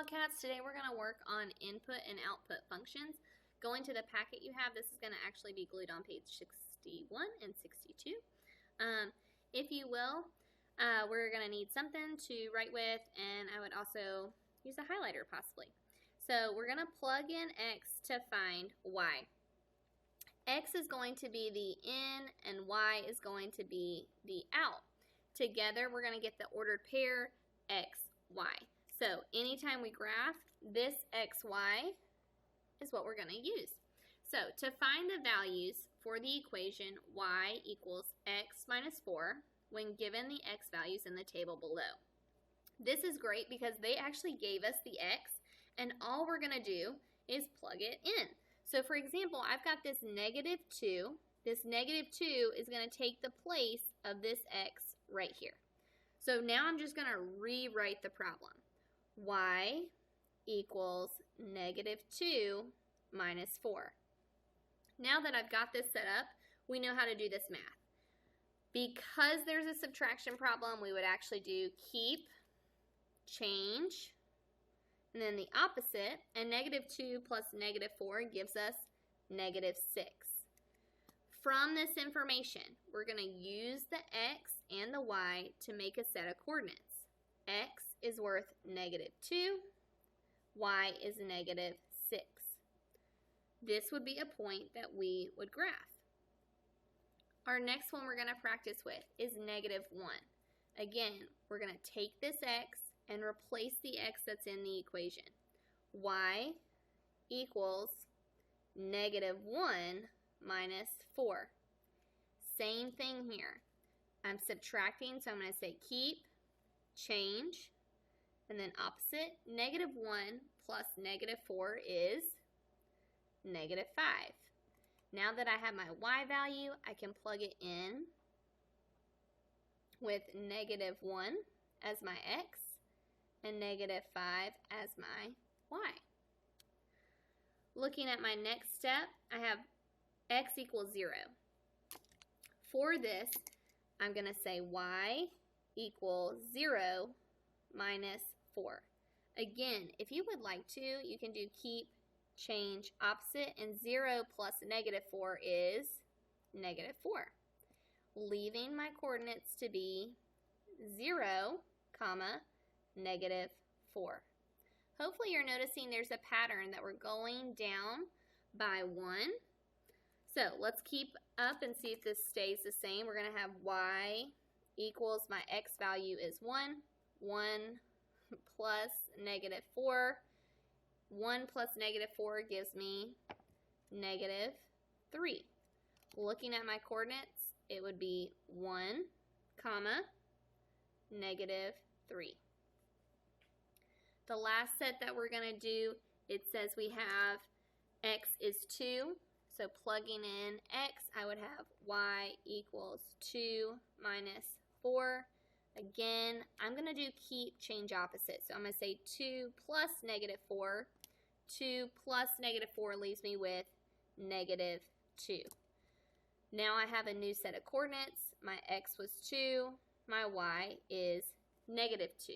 Wildcats. Today we're going to work on input and output functions. Going to the packet you have, this is going to actually be glued on page 61 and 62. If you will, we're going to need something to write with, and I would also use a highlighter possibly. So we're going to plug in x to find y. X is going to be the in and y is going to be the out. Together we're going to get the ordered pair x, y. So anytime we graph, this xy is what we're going to use. So to find the values for the equation y equals x minus 4 when given the x values in the table below. This is great because they actually gave us the x, and all we're going to do is plug it in. So for example, I've got this negative 2. This negative 2 is going to take the place of this x right here. So now I'm just going to rewrite the problem. Y equals negative 2 minus 4. Now that I've got this set up, we know how to do this math. Because there's a subtraction problem, we would actually do keep, change, and then the opposite, and negative 2 plus negative 4 gives us negative 6. From this information, we're going to use the x and the y to make a set of coordinates. X is worth negative 2, y is negative 6. This would be a point that we would graph. Our next one we're going to practice with is negative 1. Again, we're going to take this x and replace the x that's in the equation. Y equals negative 1 minus 4. Same thing here. I'm subtracting, so I'm going to say keep, change, and then opposite. Negative 1 plus negative 4 is negative 5. Now that I have my y value, I can plug it in with negative 1 as my x and negative 5 as my y. Looking at my next step, I have x equals 0. For this, I'm going to say y equals 0 minus 4. Again, if you would like to, you can do keep, change, opposite, and 0 plus negative 4 is negative 4. Leaving my coordinates to be 0, comma, negative 4. Hopefully you're noticing there's a pattern that we're going down by 1. So let's keep up and see if this stays the same. We're going to have y equals my x value is 1. 1 plus negative 4. 1 plus negative 4 gives me negative 3. Looking at my coordinates, it would be 1, comma, negative 3. The last set that we're going to do, it says we have x is 2. So plugging in x, I would have y equals 2 minus 4. Again, I'm going to do keep, change, opposite. So I'm going to say 2 plus negative 4. 2 plus negative 4 leaves me with negative 2. Now I have a new set of coordinates. My x was 2. My y is negative 2.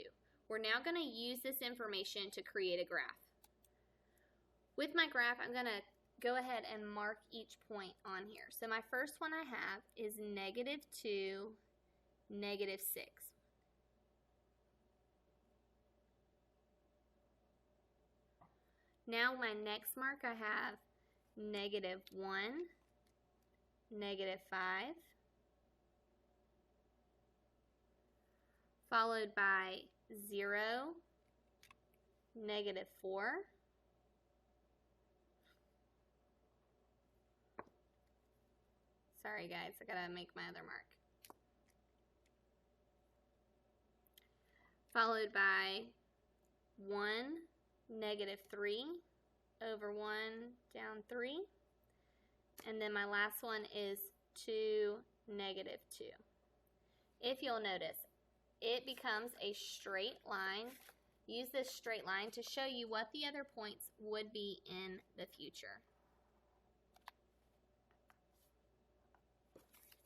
We're now going to use this information to create a graph. With my graph, I'm going to go ahead and mark each point on here. So my first one I have is negative 2, negative 6. Now my next mark I have negative 1, negative 5, followed by 0, negative 4, sorry guys, I gotta make my other mark, followed by 1, negative 3, over 1, down 3, and then my last one is 2, negative 2. If you'll notice, it becomes a straight line. Use this straight line to show you what the other points would be in the future.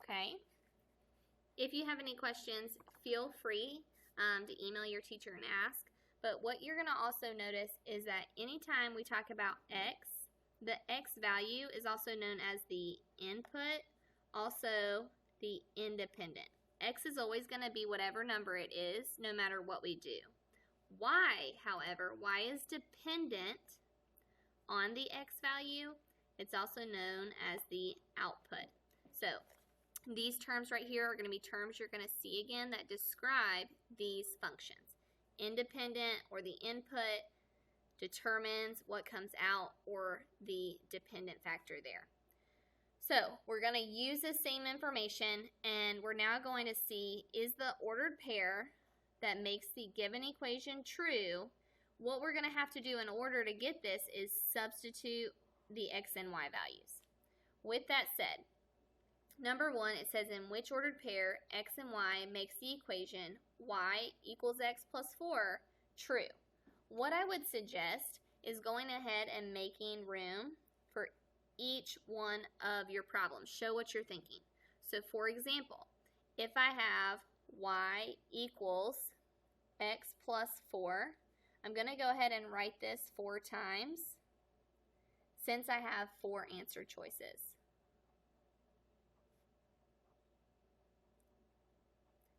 Okay? If you have any questions, feel free to email your teacher and ask. But what you're going to also notice is that anytime we talk about x, the x value is also known as the input, also the independent. X is always going to be whatever number it is, no matter what we do. Y, however, Y is dependent on the x value. It's also known as the output. So these terms right here are going to be terms you're going to see again that describe these functions. Independent, or the input, determines what comes out, or the dependent factor there. So we're going to use the same information, and we're now going to see, is the ordered pair that makes the given equation true? What we're going to have to do in order to get this is substitute the x and y values. With that said, number one, it says in which ordered pair x and y makes the equation y equals x plus 4 true. What I would suggest is going ahead and making room for each one of your problems. Show what you're thinking. So for example, if I have y equals x plus 4, I'm going to go ahead and write this 4 times since I have 4 answer choices.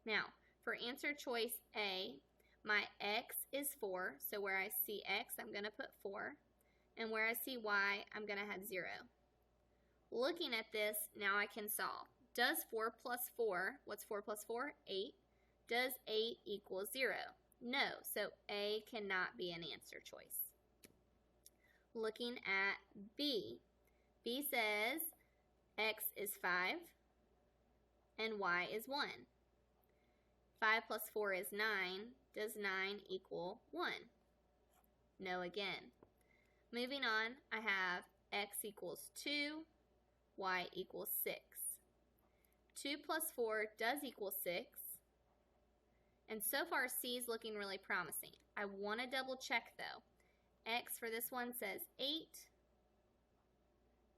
Now, for answer choice A, my x is 4, so where I see x, I'm going to put 4, and where I see y, I'm going to have 0. Looking at this, now I can solve. Does 4 plus 4, what's 4 plus 4? 8. Does 8 equal 0? No, so A cannot be an answer choice. Looking at B, B says x is 5 and y is 1. 5 plus 4 is 9. Does 9 equal 1? No again. Moving on, I have x equals 2, y equals 6. 2 plus 4 does equal 6. And so far, C is looking really promising. I want to double check though. X for this one says 8.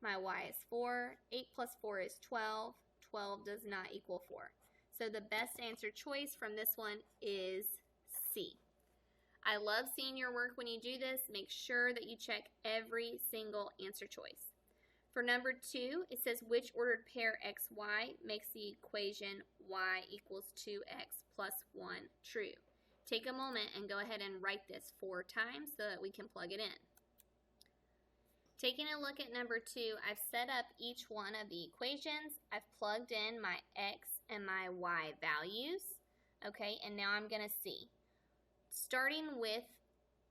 My y is 4. 8 plus 4 is 12. 12 does not equal 4. So the best answer choice from this one is C. I love seeing your work when you do this. Make sure that you check every single answer choice. For number 2, it says which ordered pair xy makes the equation y equals 2x plus 1 true. Take a moment and go ahead and write this 4 times so that we can plug it in. Taking a look at number 2, I've set up each one of the equations. I've plugged in my x and my y values. Okay, and now I'm going to see. Starting with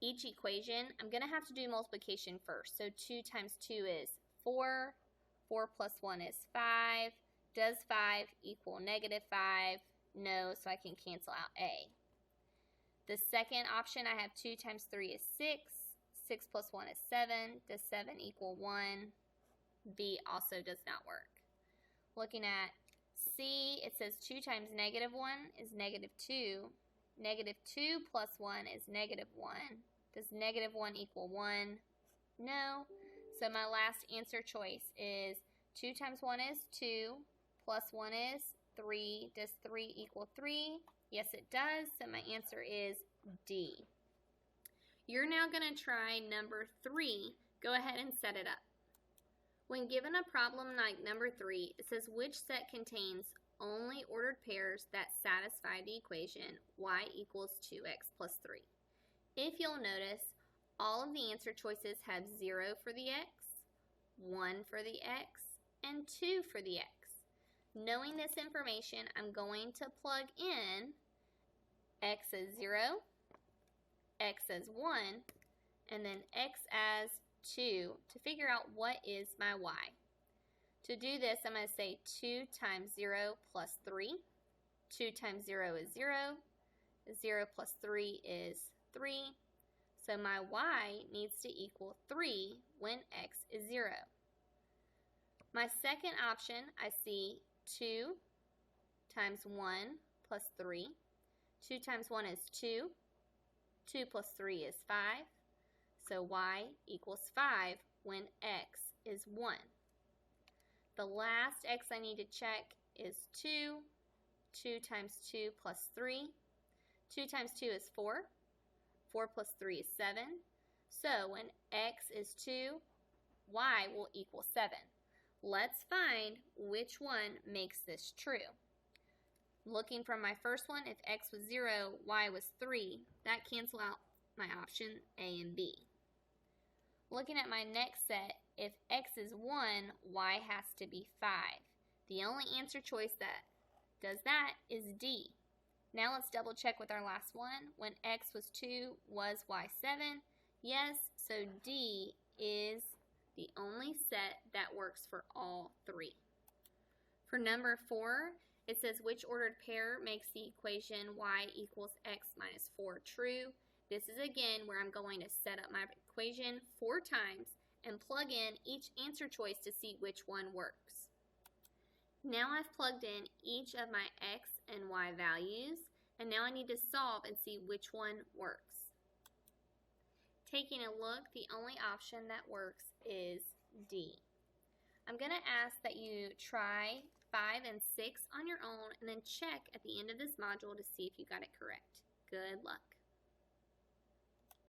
each equation, I'm going to have to do multiplication first. So 2 times 2 is 4. 4 plus 1 is 5. Does 5 equal negative 5? No, so I can cancel out A. The second option, I have 2 times 3 is 6. 6 plus 1 is 7. Does 7 equal 1? B also does not work. Looking at C, it says 2 times negative 1 is negative 2. Negative 2 plus 1 is negative 1. Does negative 1 equal 1? No. So my last answer choice is 2 times 1 is 2, plus 1 is 3. Does 3 equal 3? Yes, it does. So my answer is D. You're now going to try number 3. Go ahead and set it up. When given a problem like number 3, it says which set contains only ordered pairs that satisfy the equation y equals 2x plus 3. If you'll notice, all of the answer choices have 0 for the x, 1 for the x, and 2 for the x. Knowing this information, I'm going to plug in x as 0, x as 1, and then x as 2 to figure out what is my y. To do this, I'm going to say 2 times 0 plus 3. 2 times 0 is 0. 0 plus 3 is 3. So my y needs to equal 3 when x is 0. My second option, I see 2 times 1 plus 3. 2 times 1 is 2. 2 plus 3 is 5. So y equals 5 when x is 1. The last x I need to check is 2. 2 times 2 plus 3. 2 times 2 is 4. 4 plus 3 is 7. So when x is 2, y will equal 7. Let's find which one makes this true. Looking from my first one, if x was 0, y was 3, that cancels out my option A and B. Looking at my next set, if x is 1, y has to be 5. The only answer choice that does that is D. Now let's double check with our last one. When x was 2, was y 7? Yes, so D is the only set that works for all three. For number 4, it says which ordered pair makes the equation y equals x minus 4 true. This is again where I'm going to set up my equation 4 times and plug in each answer choice to see which one works. Now I've plugged in each of my x and y values, and now I need to solve and see which one works. Taking a look, the only option that works is D. I'm going to ask that you try 5 and 6 on your own and then check at the end of this module to see if you got it correct. Good luck.